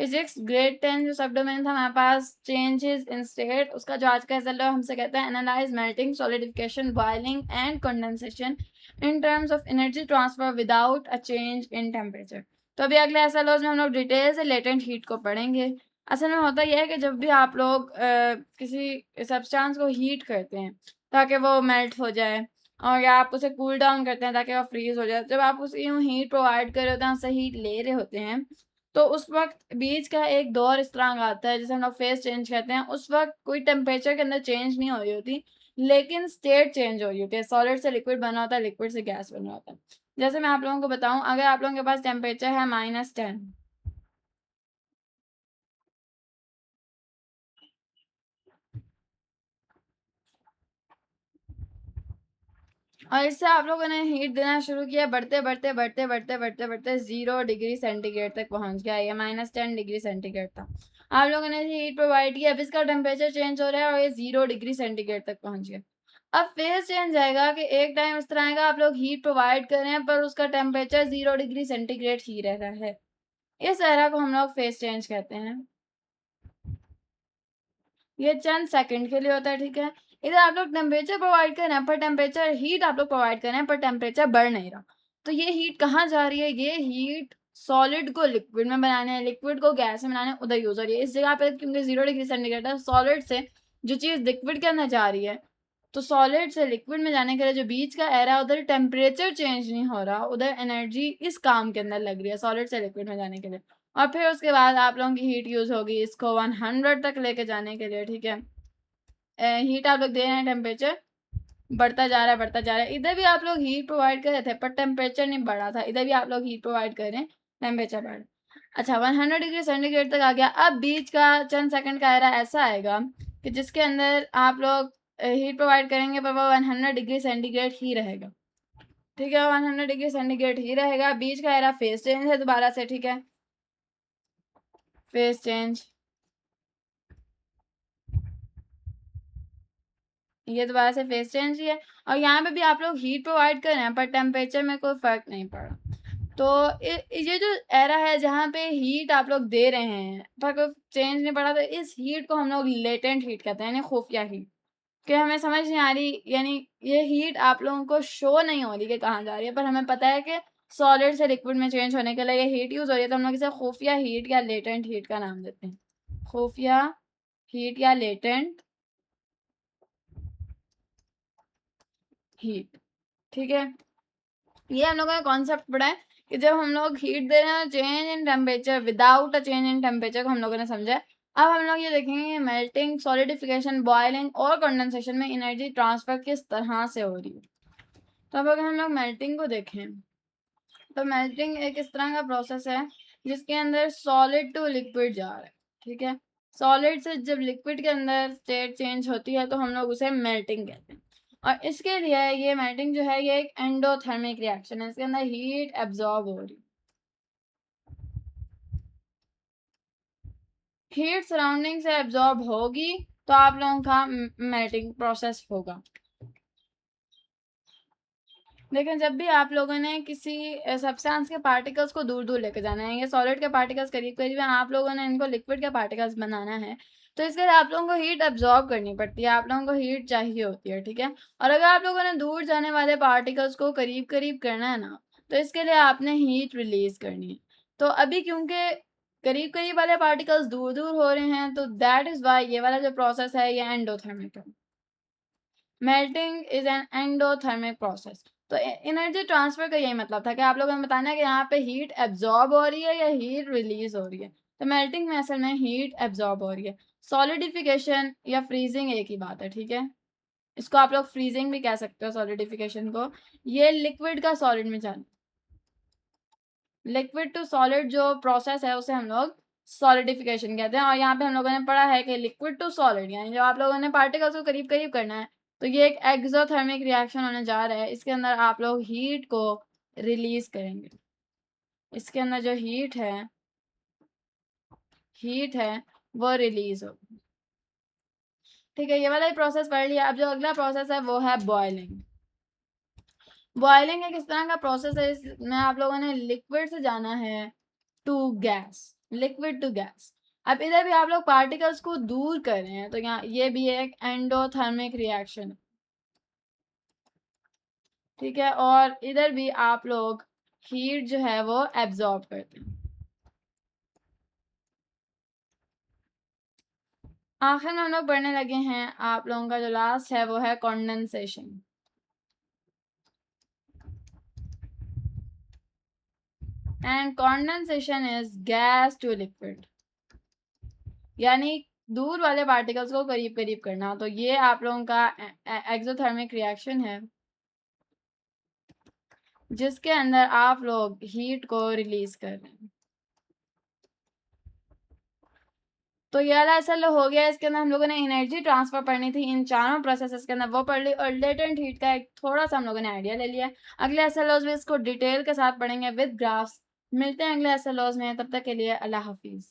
Physics grade 10 जो सब domain था हमारे पास, चेंजेस इन स्टेट, उसका जो आज का रिजल्ट है हमसे कहता है analyse melting, solidification, boiling and condensation in terms of energy transfer without a change in temperature. तो अभी अगले एसएलओज में हम लोग डिटेल से लेटेंट हीट को पढ़ेंगे। असल में होता यह है कि जब भी आप लोग किसी सब्सटेंस को हीट करते हैं ताकि वो मेल्ट हो जाए, और या आप उसे कूल डाउन करते हैं ताकि वो फ्रीज हो जाए, जब आप उसे यूँ हीट प्रोवाइड कर रहे होते हैं, उससे हीट ले रहे होते हैं, तो उस वक्त बीच का एक दौर इस तरह का आता है जिसे हम लोग फेज चेंज कहते हैं। उस वक्त कोई टेम्परेचर के अंदर चेंज नहीं हो रही होती, लेकिन स्टेट चेंज हो रही होती है। सॉलिड से लिक्विड बना होता है, लिक्विड से गैस बना होता है। जैसे मैं आप लोगों को बताऊं, अगर आप लोगों के पास टेम्परेचर है -10, और इससे आप लोगों ने हीट देना शुरू किया, बढ़ते बढ़ते बढ़ते बढ़ते बढ़ते बढ़ते 0 डिग्री सेंटीग्रेड तक पहुंच गया। ये -10 डिग्री सेंटीग्रेड था। आप लोगों ने हीट प्रोवाइड किया, अब इसका टेम्परेचर चेंज हो रहा है और ये 0 डिग्री सेंटीग्रेड तक पहुंच गया। अब फेज चेंज आएगा कि एक टाइम इस तरह आएगा, आप लोग हीट प्रोवाइड कर रहे हैं पर उसका टेम्परेचर 0 डिग्री सेंटीग्रेड ही रह रहा है। इस एरा को हम लोग फेज चेंज कहते हैं। ये चंद सेकंड के लिए होता है, ठीक है। इधर आप लोग टेम्परेचर प्रोवाइड कर रहे हैं पर टेम्परेचर हीट आप लोग प्रोवाइड कर रहे हैं पर टेम्परेचर बढ़ नहीं रहा। तो ये हीट कहाँ जा रही है? ये हीट सॉलिड को लिक्विड में बनाने, लिक्विड को गैस में बनाने उधर यूज हो रही है। इस जगह पे क्योंकि 0 डिग्री सेंटीग्रेड है, सॉलिड से जो चीज़ लिक्विड के अंदर जा रही है, तो सॉलिड से लिक्विड में जाने के लिए जो बीच का एरा है उधर टेम्परेचर चेंज नहीं हो रहा, उधर एनर्जी इस काम के अंदर लग रही है सॉलिड से लिक्विड में जाने के लिए। और फिर उसके बाद आप लोगों की हीट यूज होगी इसको 100 तक लेके जाने के लिए, ठीक है। हीट आप लोग दे रहे हैं, टेम्परेचर बढ़ता जा रहा है बढ़ता जा रहा है। इधर भी आप लोग हीट प्रोवाइड कर रहे थे पर टेम्परेचर नहीं बढ़ा था, इधर भी आप लोग हीट प्रोवाइड कर रहे हैं, टेम्परेचर बढ़। अच्छा, 100 डिग्री सेंटीग्रेड तक आ गया। अब बीच का चंद सेकंड का एरा ऐसा आएगा कि जिसके अंदर आप लोग हीट प्रोवाइड करेंगे पर वो 100 डिग्री सेंटीग्रेड ही रहेगा, ठीक है। 100 डिग्री सेंटीग्रेड ही रहेगा। बीच का एरा फेज चेंज है दोबारा से, ठीक है, फेज चेंज। ये दोबारा से फेज चेंज ही है, और यहाँ पे भी आप लोग हीट प्रोवाइड कर रहे हैं पर टेम्परेचर में कोई फर्क नहीं पड़ा। तो ये जो एरा है जहाँ पे हीट आप लोग दे रहे हैं पर कोई चेंज नहीं पड़ा, तो इस हीट को हम लोग लेटेंट हीट कहते हैं, यानी खुफिया हीट। कि हमें समझ नहीं आ रही, यानी ये हीट आप लोगों को शो नहीं हो रही कि कहाँ जा रही है, पर हमें पता है कि सॉलिड से लिक्विड में चेंज होने के लिए ये हीट यूज हो रही है, तो हम लोग इसे खुफिया हीट या लेटेंट हीट का नाम देते हैं। खुफिया हीट या लेटेंट हीट, ठीक है। ये हम लोगों ने कॉन्सेप्ट पढ़ा है कि जब हम लोग हीट दे रहे हैं change in temperature without a change in temperature को हम लोगों ने समझा है। अब हम लोग ये देखेंगे मेल्टिंग, सॉलिडिफिकेशन, बॉइलिंग और कंडेंसेशन में एनर्जी ट्रांसफर किस तरह से हो रही है। तो अब अगर हम लोग मेल्टिंग को देखें, तो मेल्टिंग एक इस तरह का प्रोसेस है जिसके अंदर सॉलिड टू लिक्विड जा रहा है, ठीक है। सॉलिड से जब लिक्विड के अंदर स्टेट चेंज होती है तो हम लोग उसे मेल्टिंग कहते हैं। और इसके लिए ये मेल्टिंग जो है ये एक एंडोथर्मिक रिएक्शन है, इसके अंदर हीट एब्जॉर्ब हो रही है। हीट सराउंडिंग से एब्जॉर्ब होगी तो आप लोगों का मेल्टिंग प्रोसेस होगा। लेकिन जब भी आप लोगों ने किसी सब्सटेंस के पार्टिकल्स को दूर दूर लेके जाना है, ये सॉलिड के पार्टिकल्स करीब करीब हैं, आप लोगों ने इनको लिक्विड के पार्टिकल्स बनाना है, तो इसके लिए आप लोगों को हीट एब्जॉर्ब करनी पड़ती है, आप लोगों को हीट चाहिए होती है, ठीक है। और अगर आप लोगों ने दूर जाने वाले पार्टिकल्स को करीब करीब करना है ना, तो इसके लिए आपने हीट रिलीज करनी है। तो अभी क्योंकि करीब करीब वाले पार्टिकल्स दूर दूर हो रहे हैं, तो दैट इज वाई ये वाला जो प्रोसेस है ये एंडोथर्मिक है। Melting is an endothermic process. तो एनर्जी ट्रांसफर का यही मतलब था कि आप लोगों ने बताना है कि यहाँ पे हीट एब्जॉर्ब हो रही है या हीट रिलीज हो रही है। तो मेल्टिंग में असल में हीट एब्जॉर्ब हो रही है। सॉलिडिफिकेशन या फ्रीजिंग एक ही बात है, ठीक है। इसको आप लोग फ्रीजिंग भी कह सकते हो सॉलिडिफिकेशन को। ये लिक्विड का सॉलिड में जाना, लिक्विड टू सॉलिड जो प्रोसेस है उसे हम लोग सॉलिडिफिकेशन कहते हैं। और यहाँ पे हम लोगों ने पढ़ा है कि लिक्विड टू सॉलिड, यानी जब आप लोगों ने पार्टिकल्स को करीब करीब करना है तो ये एक एक्सोथर्मिक रिएक्शन होने जा रहा है। इसके अंदर आप लोग हीट को रिलीज करेंगे। इसके अंदर जो हीट है वो रिलीज होगी, ठीक है। ये वाला ही प्रोसेस पढ़ लिया। अब जो अगला प्रोसेस है वो है बॉइलिंग। बॉइलिंग एक इस तरह का प्रोसेस है, इसमें आप लोगों ने लिक्विड से जाना है to gas. Liquid to gas. अब इधर भी आप लोग पार्टिकल्स को दूर कर रहे हैं, तो यहाँ ये भी एक एंडोथर्मिक रिएक्शन, ठीक है। और इधर भी आप लोग हीट जो है वो एब्जॉर्ब करते हैं। आखिर में हम लोग पढ़ने लगे हैं, आप लोगों का जो लास्ट है वो है condensation. And condensation is gas to liquid, यानी दूर वाले पार्टिकल्स को करीब करीब करना। तो ये आप लोगों का एक्सोथर्मिक रिएक्शन है, जिसके अंदर आप लोग हीट को रिलीज कर रहे हैं। तो ये वाला ऐसा हो गया, इसके अंदर हम लोगों ने एनर्जी ट्रांसफर पढ़नी थी इन चारों प्रोसेसेस के अंदर, वो पढ़ ली, और लेटेंट हीट का एक थोड़ा सा हम लोगों ने आइडिया ले लिया। अगले एसएलओज में इसको डिटेल के साथ पढ़ेंगे विद ग्राफ्स। मिलते हैं अगले एसएलओज में, तब तक के लिए अल्लाह हाफिज।